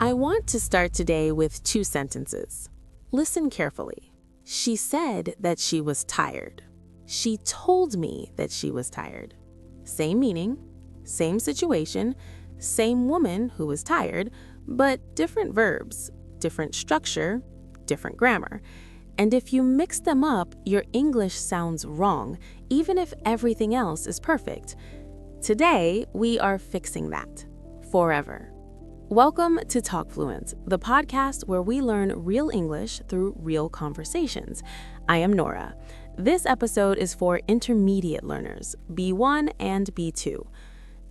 I want to start today with 2 sentences. Listen carefully. She said that she was tired. She told me that she was tired. Same meaning, same situation, same woman who was tired, but different verbs, different structure, different grammar. And if you mix them up, your English sounds wrong, even if everything else is perfect. Today, we are fixing that. Forever. Welcome to TalkFluent, the podcast where we learn real English through real conversations. I am Nora. This episode is for intermediate learners, B1 and B2.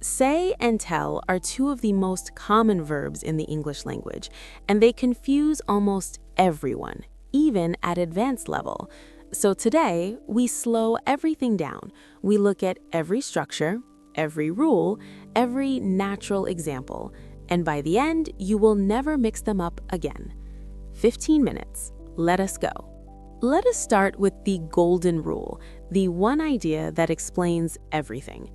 Say and tell are 2 of the most common verbs in the English language, and they confuse almost everyone, even at advanced level. So today, we slow everything down. We look at every structure, every rule, every natural example, and by the end, you will never mix them up again. 15 minutes. Let us go. Let us start with the golden rule, the one idea that explains everything.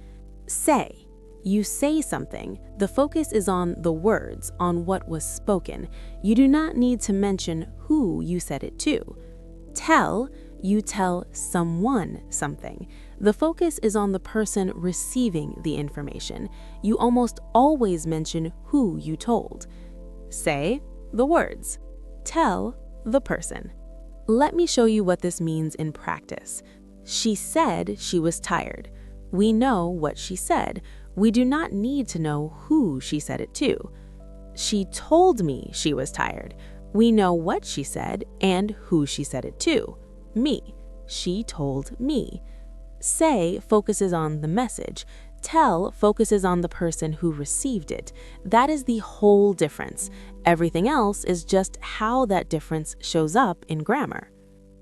Say. You say something. The focus is on the words, on what was spoken. You do not need to mention who you said it to. Tell. You tell someone something. The focus is on the person receiving the information. You almost always mention who you told. Say, the words. Tell, the person. Let me show you what this means in practice. She said she was tired. We know what she said. We do not need to know who she said it to. She told me she was tired. We know what she said and who she said it to. Me. She told me. Say focuses on the message. Tell focuses on the person who received it. That is the whole difference. Everything else is just how that difference shows up in grammar.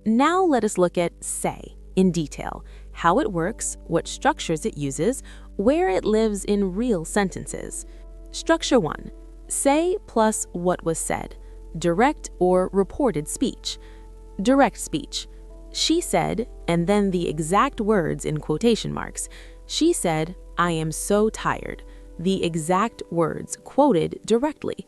Now let us look at say in detail, how it works, what structures it uses, where it lives in real sentences. Structure 1. Say plus what was said. Direct or reported speech. Direct speech. She said, and then the exact words in quotation marks. She said, I am so tired. The exact words quoted directly.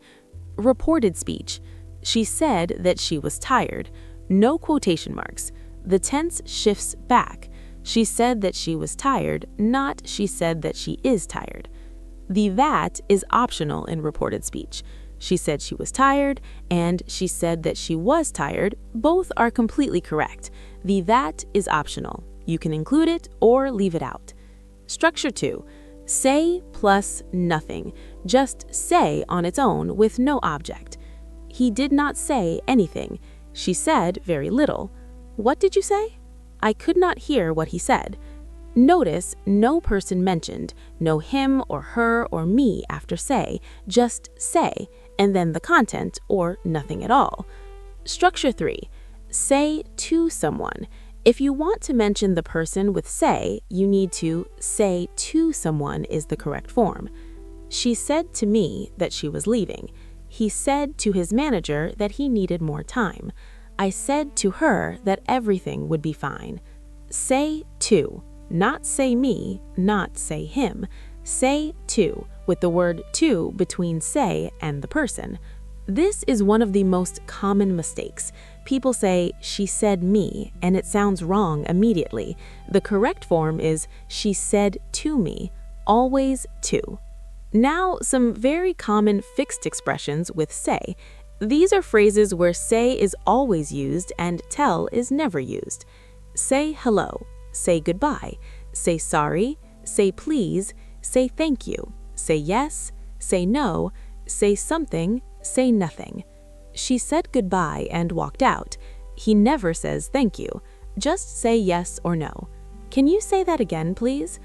Reported speech. She said that she was tired. No quotation marks. The tense shifts back. She said that she was tired, not she said that she is tired. The that is optional in reported speech. She said she was tired, and she said that she was tired. Both are completely correct. The that is optional. You can include it or leave it out. Structure 2. Say plus nothing. Just say on its own with no object. He did not say anything. She said very little. What did you say? I could not hear what he said. Notice no person mentioned, no him or her or me after say, just say, and then the content or nothing at all. Structure 3. Say to someone. If you want to mention the person with say, you need to say to someone is the correct form. She said to me that she was leaving. He said to his manager that he needed more time. I said to her that everything would be fine. Say to. Not say me, not say him. Say to, with the word to between say and the person. This is one of the most common mistakes. People say, she said me, and it sounds wrong immediately. The correct form is, she said to me, always to. Now, some very common fixed expressions with say. These are phrases where say is always used and tell is never used. Say hello. Say goodbye, say sorry, say please, say thank you, say yes, say no, say something, say nothing. She said goodbye and walked out. He never says thank you. Just say yes or no. Can you say that again, please?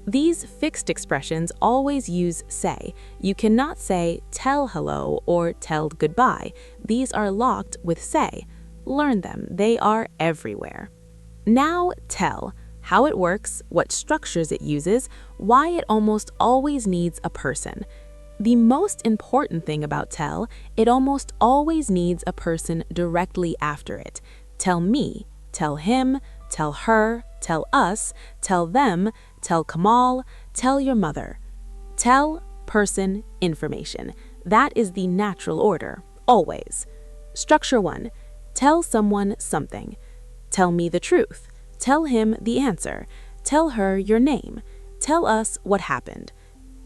These fixed expressions always use say. You cannot say tell hello or tell goodbye. These are locked with say. Learn them. They are everywhere. Now tell. How it works, what structures it uses, why it almost always needs a person. The most important thing about tell, it almost always needs a person directly after it. Tell me, tell him, tell her, tell us, tell them, tell Kamal, tell your mother. Tell, person, information. That is the natural order, always. Structure 1. Tell someone something. Tell me the truth. Tell him the answer. Tell her your name. Tell us what happened.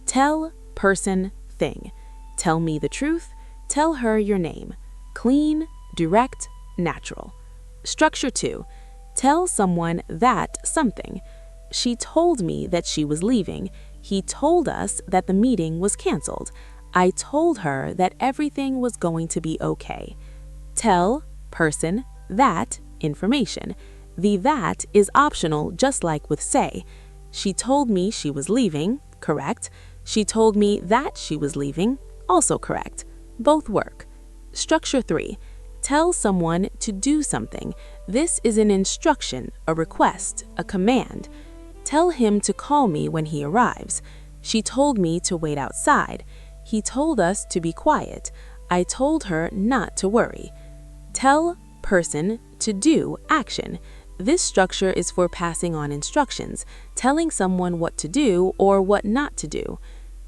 Tell, person, thing. Tell me the truth. Tell her your name. Clean, direct, natural. Structure 2. Tell someone that something. She told me that she was leaving. He told us that the meeting was canceled. I told her that everything was going to be okay. Tell, person, that, information. The that is optional, just like with say. She told me she was leaving, correct. She told me that she was leaving, also correct. Both work. Structure 3. Tell someone to do something. This is an instruction, a request, a command. Tell him to call me when he arrives. She told me to wait outside. He told us to be quiet. I told her not to worry. Tell, person, to do, action. This structure is for passing on instructions, telling someone what to do or what not to do.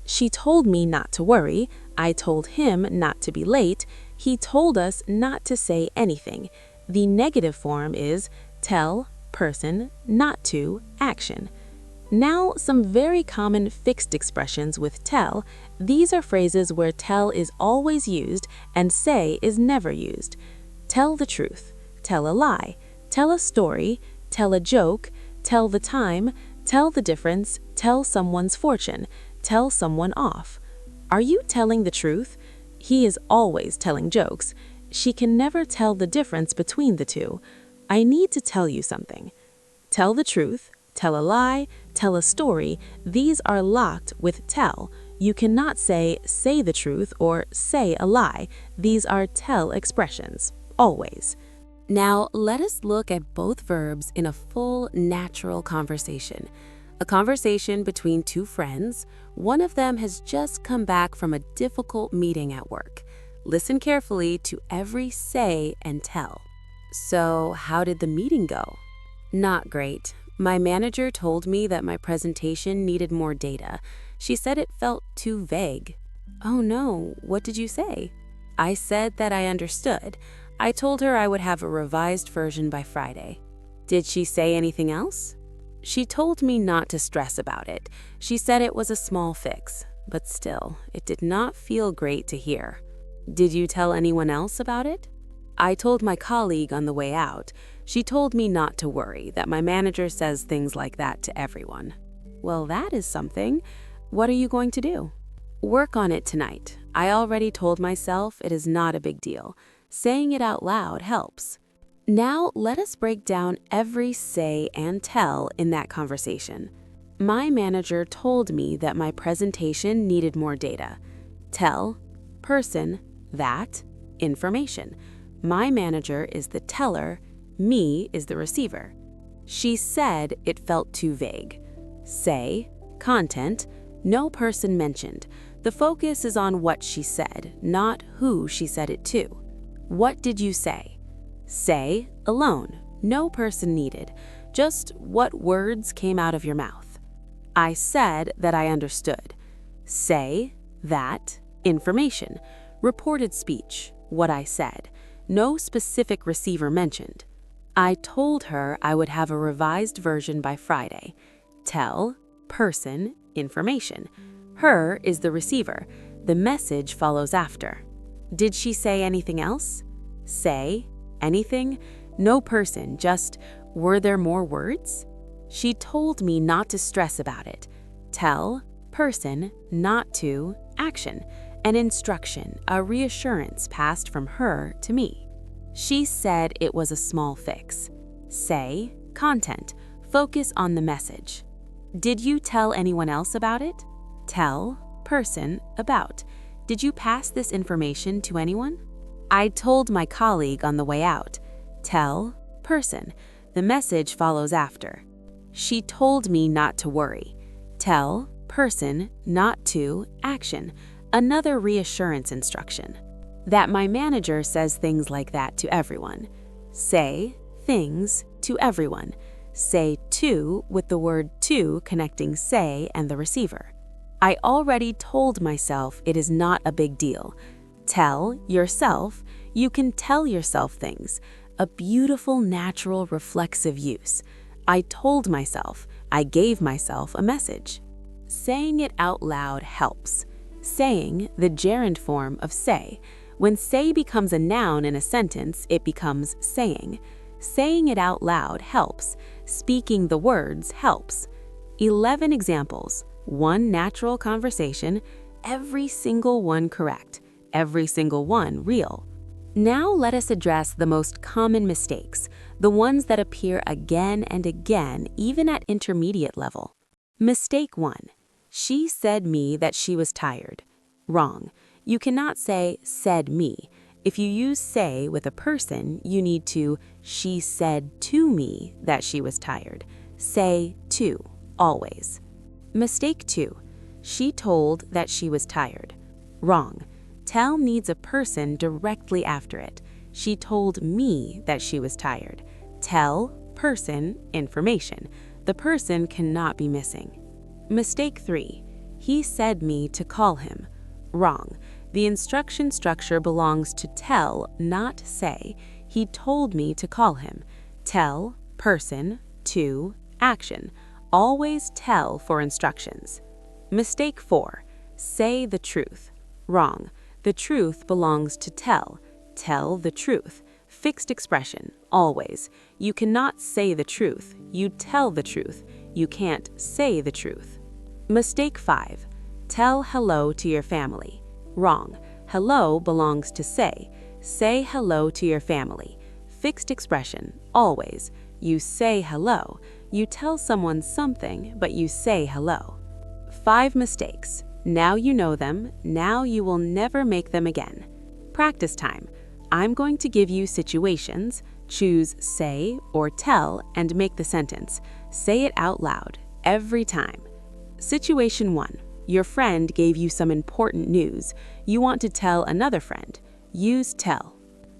She told me not to worry. I told him not to be late. He told us not to say anything. The negative form is tell, person, not to, action. Now, some very common fixed expressions with tell. These are phrases where tell is always used and say is never used. Tell the truth, tell a lie, tell a story, tell a joke, tell the time, tell the difference, tell someone's fortune, tell someone off. Are you telling the truth? He is always telling jokes. She can never tell the difference between the two. I need to tell you something. Tell the truth, tell a lie, tell a story. These are locked with tell. You cannot say the truth or say a lie. These are tell expressions, always. Now, let us look at both verbs in a full, natural conversation. A conversation between two friends. One of them has just come back from a difficult meeting at work. Listen carefully to every say and tell. So, how did the meeting go? Not great. My manager told me that my presentation needed more data. She said it felt too vague. Oh no, what did you say? I said that I understood. I told her I would have a revised version by Friday. Did she say anything else? She told me not to stress about it. She said it was a small fix, but still, it did not feel great to hear. Did you tell anyone else about it? I told my colleague on the way out. She told me not to worry, that my manager says things like that to everyone. Well, that is something. What are you going to do? Work on it tonight. I already told myself it is not a big deal. Saying it out loud helps. Now, let us break down every say and tell in that conversation. My manager told me that my presentation needed more data. Tell, person, that, information. My manager is the teller, me is the receiver. She said it felt too vague. Say, content, no person mentioned. The focus is on what she said, not who she said it to. What did you say? Say, alone, no person needed, just what words came out of your mouth. I said that I understood. Say, that, information, reported speech, what I said, no specific receiver mentioned. I told her I would have a revised version by Friday. Tell, person, information. Her is the receiver. The message follows after. Did she say anything else? Say, anything? No person, just, were there more words? She told me not to stress about it. Tell, person, not to, action. An instruction, a reassurance passed from her to me. She said it was a small fix. Say, content, focus on the message. Did you tell anyone else about it? Tell, person, about. Did you pass this information to anyone? I told my colleague on the way out. Tell, person. The message follows after. She told me not to worry. Tell, person, not to, action. Another reassurance instruction. That my manager says things like that to everyone. Say, things, to everyone. Say to with the word to connecting say and the receiver. I already told myself it is not a big deal. Tell yourself, you can tell yourself things. A beautiful, natural, reflexive use. I told myself, I gave myself a message. Saying it out loud helps. Saying, the gerund form of say. When say becomes a noun in a sentence, it becomes saying. Saying it out loud helps. Speaking the words helps. 11 examples. 1 natural conversation, every single one correct, every single one real. Now let us address the most common mistakes, the ones that appear again and again, even at intermediate level. Mistake 1. She said me that she was tired. Wrong. You cannot say said me. If you use say with a person, you need to she said to me that she was tired. Say to, always. Mistake 2. She told that she was tired. Wrong. Tell needs a person directly after it. She told me that she was tired. Tell, person, information. The person cannot be missing. Mistake 3. He said me to call him. Wrong. The instruction structure belongs to tell, not say. He told me to call him. Tell, person, to, action. Always tell for instructions. Mistake 4. Say the truth. Wrong. The truth belongs to tell. Tell the truth. Fixed expression, always. You cannot say the truth. You tell the truth. You can't say the truth. Mistake 5. Tell hello to your family. Wrong. Hello belongs to say. Say hello to your family. Fixed expression, always. You say hello. You tell someone something, but you say hello. 5 mistakes. Now you know them. Now you will never make them again. Practice time. I'm going to give you situations. Choose say or tell and make the sentence. Say it out loud, every time. Situation 1. Your friend gave you some important news. You want to tell another friend. Use tell.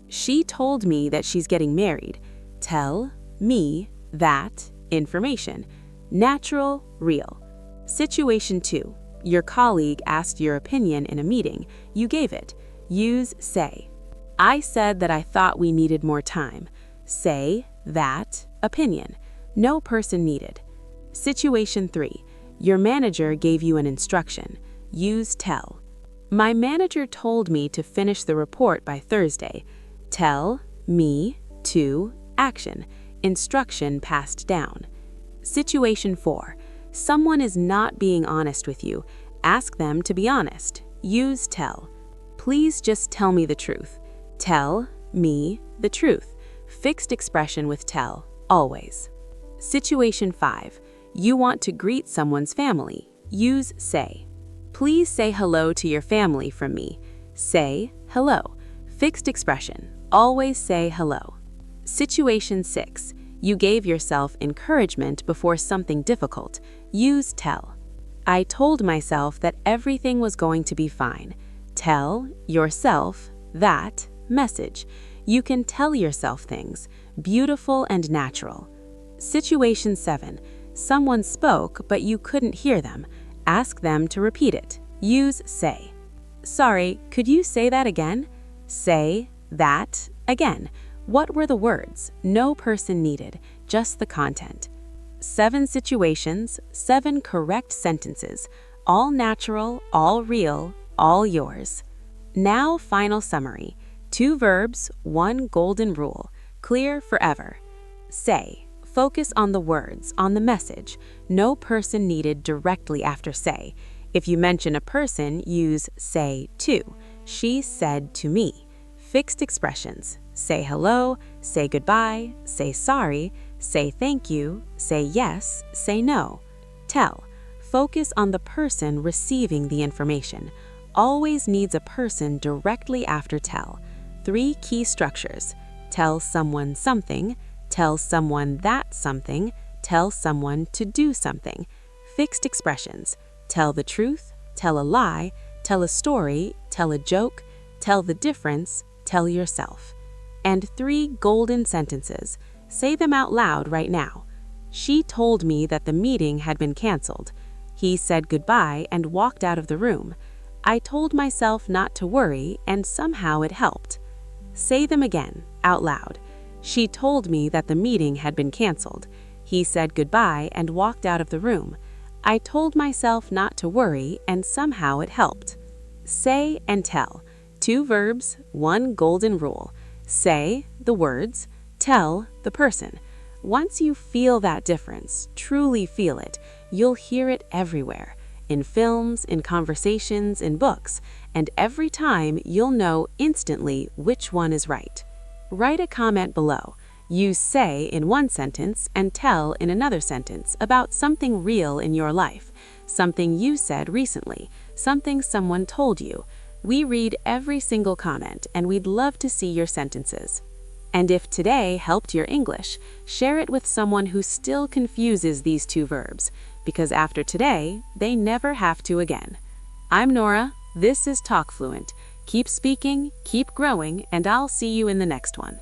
She told me that she's getting married. Tell me that information. Natural, real. Situation 2. Your colleague asked your opinion in a meeting. You gave it. Use say. I said that I thought we needed more time. Say that opinion. No person needed. Situation 3. Your manager gave you an instruction. Use tell. My manager told me to finish the report by Thursday. Tell me to action. Instruction passed down. Situation 4. Someone is not being honest with you. Ask them to be honest. Use tell. Please just tell me the truth. Tell me the truth. Fixed expression with tell, always. Situation 5. You want to greet someone's family. Use say. Please say hello to your family from me. Say hello. Fixed expression. Always say hello. Situation 6. You gave yourself encouragement before something difficult. Use tell. I told myself that everything was going to be fine. Tell yourself that message. You can tell yourself things. Beautiful and natural. Situation 7. Someone spoke, but you couldn't hear them. Ask them to repeat it. Use say. Sorry, could you say that again? Say that again. What were the words? No person needed, just the content. 7 situations, 7 correct sentences. All natural, all real, all yours. Now, final summary. 2 verbs, 1 golden rule. Clear forever. Say. Focus on the words, on the message. No person needed directly after say. If you mention a person, use say to. She said to me. Fixed expressions. Say hello, say goodbye, say sorry, say thank you, say yes, say no. Tell. Focus on the person receiving the information. Always needs a person directly after tell. 3 key structures. Tell someone something. Tell someone that something. Tell someone to do something. Fixed expressions. Tell the truth. Tell a lie. Tell a story. Tell a joke. Tell the difference. Tell yourself. And 3 golden sentences. Say them out loud right now. She told me that the meeting had been canceled. He said goodbye and walked out of the room. I told myself not to worry, and somehow it helped. Say them again, out loud. She told me that the meeting had been canceled. He said goodbye and walked out of the room. I told myself not to worry, and somehow it helped. Say and tell. 2 verbs, 1 golden rule. Say, the words. Tell, the person. Once you feel that difference, truly feel it, you'll hear it everywhere. In films, in conversations, in books. And every time, you'll know instantly which one is right. Write a comment below. Use say in one sentence and tell in another sentence about something real in your life, something you said recently, something someone told you. We read every single comment, and we'd love to see your sentences. And if today helped your English, share it with someone who still confuses these 2 verbs, because after today, they never have to again. I'm Nora. This is TalkFluent. Keep speaking, keep growing, and I'll see you in the next one.